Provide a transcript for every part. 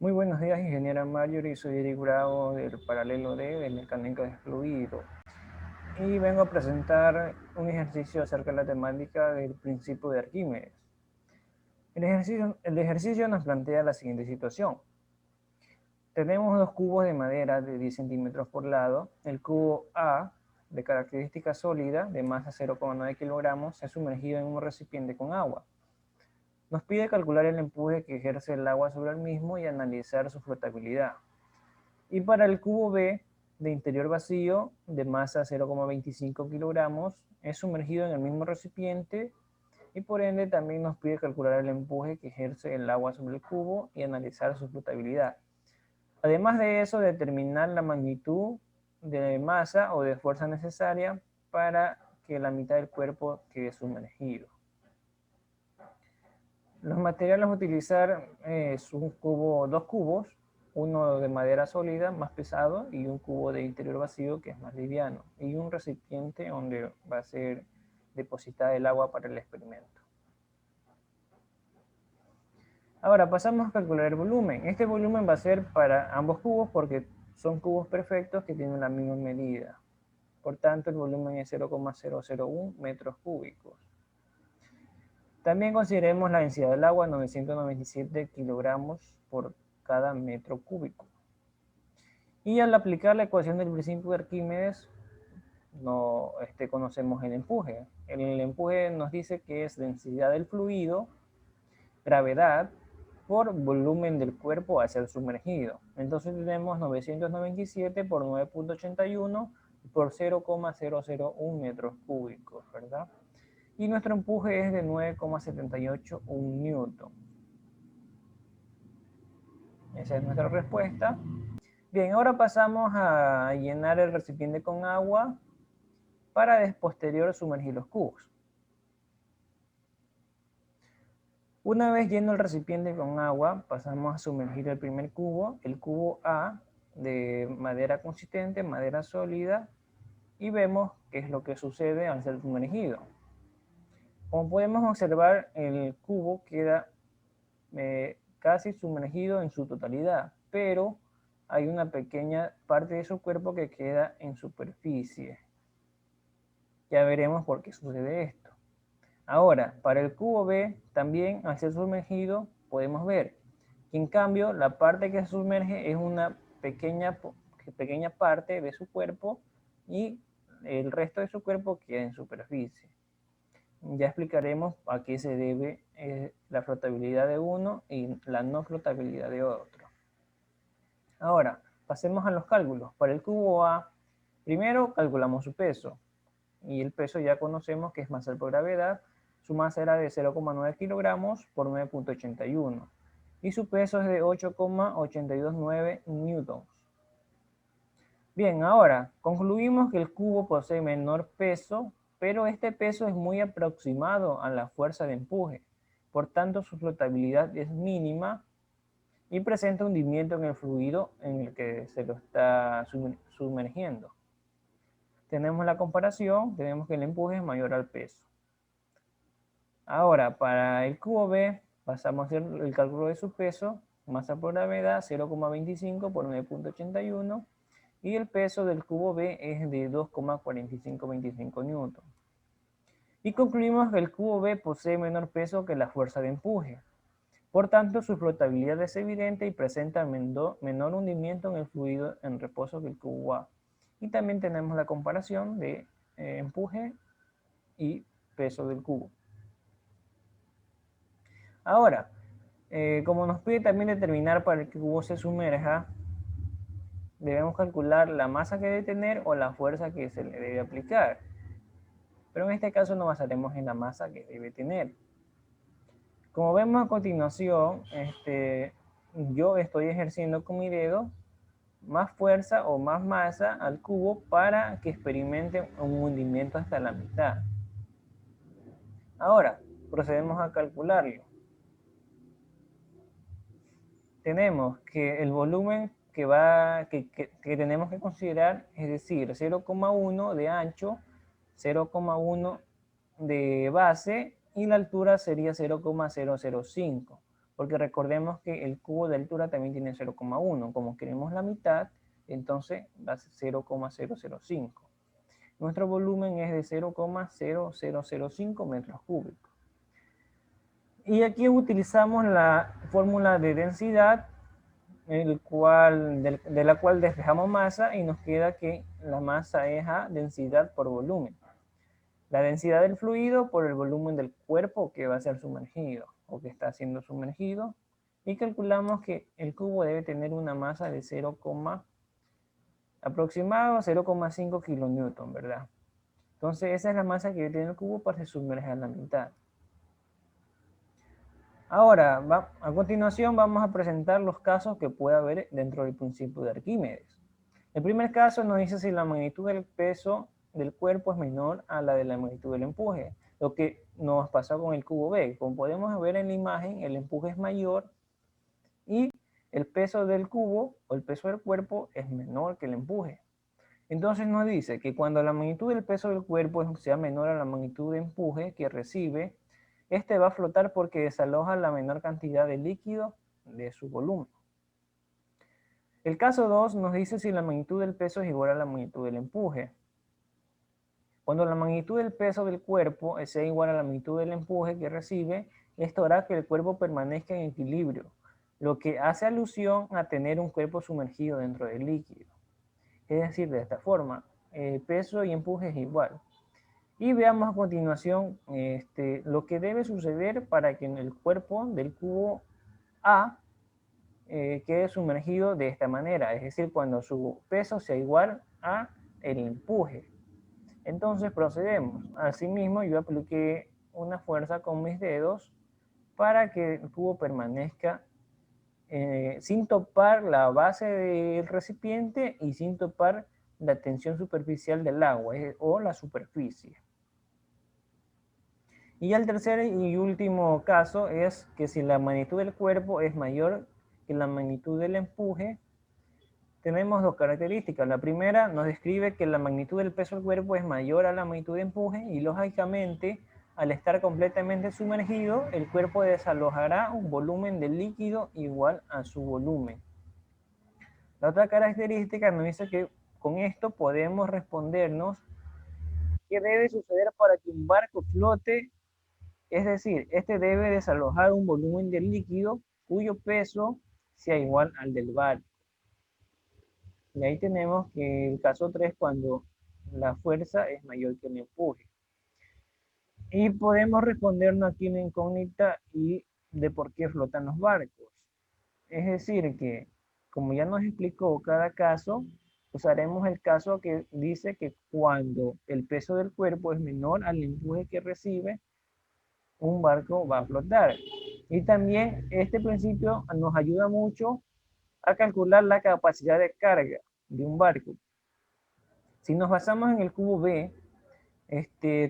Muy buenos días, ingeniera Marjorie. Soy Eric Bravo del paralelo D de mecánica de fluido. Y vengo a presentar un ejercicio acerca de la temática del principio de Arquímedes. El ejercicio nos plantea la siguiente situación. Tenemos dos cubos de madera de 10 centímetros por lado. El cubo A, de característica sólida, de masa 0,9 kilogramos, se ha sumergido en un recipiente con agua. Nos pide calcular el empuje que ejerce el agua sobre el mismo y analizar su flotabilidad. Y para el cubo B, de interior vacío, de masa 0,25 kilogramos, es sumergido en el mismo recipiente y por ende también nos pide calcular el empuje que ejerce el agua sobre el cubo y analizar su flotabilidad. Además de eso, determinar la magnitud de masa o de fuerza necesaria para que la mitad del cuerpo quede sumergido. Los materiales a utilizar son dos cubos, uno de madera sólida, más pesado, y un cubo de interior vacío, que es más liviano, y un recipiente donde va a ser depositada el agua para el experimento. Ahora pasamos a calcular el volumen. Este volumen va a ser para ambos cubos porque son cubos perfectos que tienen la misma medida. Por tanto, el volumen es 0,001 metros cúbicos. También consideremos la densidad del agua, 997 kilogramos por cada metro cúbico. Y al aplicar la ecuación del principio de Arquímedes, no, conocemos el empuje. El empuje nos dice que es densidad del fluido, gravedad, por volumen del cuerpo a ser sumergido. Entonces tenemos 997 por 9.81 por 0,001 metros cúbicos, ¿verdad? Y nuestro empuje es de 9,78 newton. Esa es nuestra respuesta. Bien, ahora pasamos a llenar el recipiente con agua para posterior sumergir los cubos. Una vez lleno el recipiente con agua, pasamos a sumergir el primer cubo, el cubo A, de madera consistente, madera sólida, y vemos qué es lo que sucede al ser sumergido. Como podemos observar, el cubo queda casi sumergido en su totalidad, pero hay una pequeña parte de su cuerpo que queda en superficie. Ya veremos por qué sucede esto. Ahora, para el cubo B, también al ser sumergido, podemos ver que en cambio la parte que se sumerge es una pequeña parte de su cuerpo y el resto de su cuerpo queda en superficie. Ya explicaremos a qué se debe la flotabilidad de uno y la no flotabilidad de otro. Ahora, pasemos a los cálculos. Para el cubo A, primero calculamos su peso. Y el peso ya conocemos que es masa por gravedad. Su masa era de 0,9 kilogramos por 9.81. Y su peso es de 8,829 newtons. Bien, ahora, concluimos que el cubo posee menor peso, pero este peso es muy aproximado a la fuerza de empuje. Por tanto, su flotabilidad es mínima y presenta hundimiento en el fluido en el que se lo está sumergiendo. Tenemos la comparación, tenemos que el empuje es mayor al peso. Ahora, para el cubo B, pasamos a hacer el cálculo de su peso, masa por gravedad 0,25 por 9.81, y el peso del cubo B es de 2,4525 newton. Y concluimos que el cubo B posee menor peso que la fuerza de empuje. Por tanto, su flotabilidad es evidente y presenta menor hundimiento en el fluido en reposo que el cubo A. Y también tenemos la comparación de empuje y peso del cubo. Ahora, como nos pide también determinar para que el cubo se sumerja, debemos calcular la masa que debe tener o la fuerza que se le debe aplicar. Pero en este caso nos basaremos en la masa que debe tener. Como vemos a continuación, yo estoy ejerciendo con mi dedo más fuerza o más masa al cubo para que experimente un hundimiento hasta la mitad. Ahora, procedemos a calcularlo. Tenemos que el volumen que tenemos que considerar, es decir, 0,1 de ancho, 0,1 de base y la altura sería 0,005. porque recordemos que el cubo de altura también tiene 0,1. Como queremos la mitad, entonces va a ser 0,005. Nuestro volumen es de 0,0005 metros cúbicos. Y aquí utilizamos la fórmula de densidad, de la cual despejamos masa y nos queda que la masa es a densidad por volumen. La densidad del fluido por el volumen del cuerpo que va a ser sumergido o que está siendo sumergido. Y calculamos que el cubo debe tener una masa de aproximado 0,5 kilonewton, ¿verdad? Entonces esa es la masa que debe tener el cubo para que se sumerja a la mitad. Ahora, a continuación vamos a presentar los casos que puede haber dentro del principio de Arquímedes. El primer caso nos dice si la magnitud del peso del cuerpo es menor a la de la magnitud del empuje, lo que nos pasó con el cubo B. Como podemos ver en la imagen, el empuje es mayor y el peso del cubo o el peso del cuerpo es menor que el empuje. Entonces nos dice que cuando la magnitud del peso del cuerpo sea menor a la magnitud de empuje que recibe, este va a flotar porque desaloja la menor cantidad de líquido de su volumen. El caso 2 nos dice si la magnitud del peso es igual a la magnitud del empuje. Cuando la magnitud del peso del cuerpo sea igual a la magnitud del empuje que recibe, esto hará que el cuerpo permanezca en equilibrio, lo que hace alusión a tener un cuerpo sumergido dentro del líquido. Es decir, de esta forma, peso y empuje es igual. Y veamos a continuación lo que debe suceder para que el cuerpo del cubo A quede sumergido de esta manera, es decir, cuando su peso sea igual a el empuje. Entonces procedemos. Asimismo, yo apliqué una fuerza con mis dedos para que el cubo permanezca sin topar la base del recipiente y sin topar la tensión superficial del agua o la superficie. Y el tercer y último caso es que si la magnitud del cuerpo es mayor que la magnitud del empuje, tenemos dos características. La primera nos describe que la magnitud del peso del cuerpo es mayor a la magnitud de empuje y lógicamente al estar completamente sumergido, el cuerpo desalojará un volumen de líquido igual a su volumen. La otra característica nos dice que con esto podemos respondernos qué debe suceder para que un barco flote. Es decir, este debe desalojar un volumen de líquido cuyo peso sea igual al del barco. Y ahí tenemos que el caso 3 cuando la fuerza es mayor que el empuje. Y podemos respondernos aquí una incógnita y de por qué flotan los barcos. Es decir, que como ya nos explicó cada caso, usaremos el caso que dice que cuando el peso del cuerpo es menor al empuje que recibe, un barco va a flotar. Y también este principio nos ayuda mucho a calcular la capacidad de carga de un barco. Si nos basamos en el cubo B,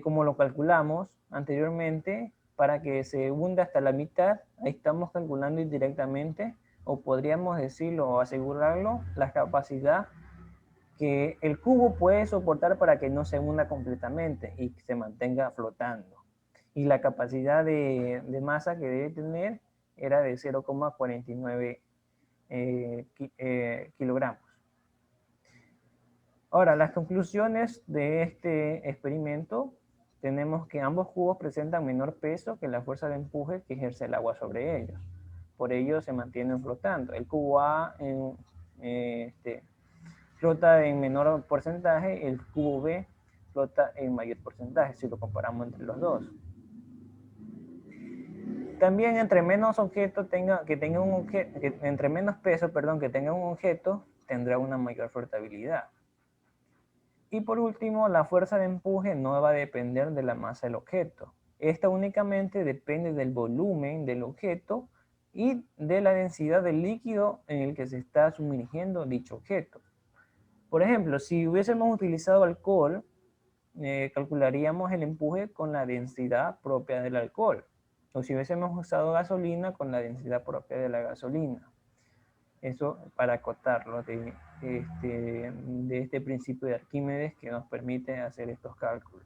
como lo calculamos anteriormente, para que se hunda hasta la mitad, ahí estamos calculando indirectamente, o podríamos decirlo o asegurarlo, la capacidad que el cubo puede soportar para que no se hunda completamente y se mantenga flotando. Y la capacidad de masa que debe tener era de 0,49 kilogramos. Ahora, las conclusiones de este experimento, tenemos que ambos cubos presentan menor peso que la fuerza de empuje que ejerce el agua sobre ellos. Por ello se mantienen flotando. El cubo A flota en menor porcentaje, el cubo B flota en mayor porcentaje, si lo comparamos entre los dos. También entre menos objeto entre menos peso, que tenga un objeto, tendrá una mayor flotabilidad. Y por último, la fuerza de empuje no va a depender de la masa del objeto. Esta únicamente depende del volumen del objeto y de la densidad del líquido en el que se está sumergiendo dicho objeto. Por ejemplo, si hubiésemos utilizado alcohol, calcularíamos el empuje con la densidad propia del alcohol. O si hubiésemos usado gasolina, con la densidad propia de la gasolina. Eso para acotarlo de este principio de Arquímedes que nos permite hacer estos cálculos.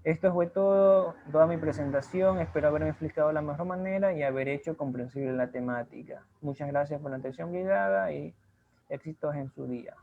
Esto fue todo, toda mi presentación. Espero haberme explicado de la mejor manera y haber hecho comprensible la temática. Muchas gracias por la atención brindada y éxitos en su día.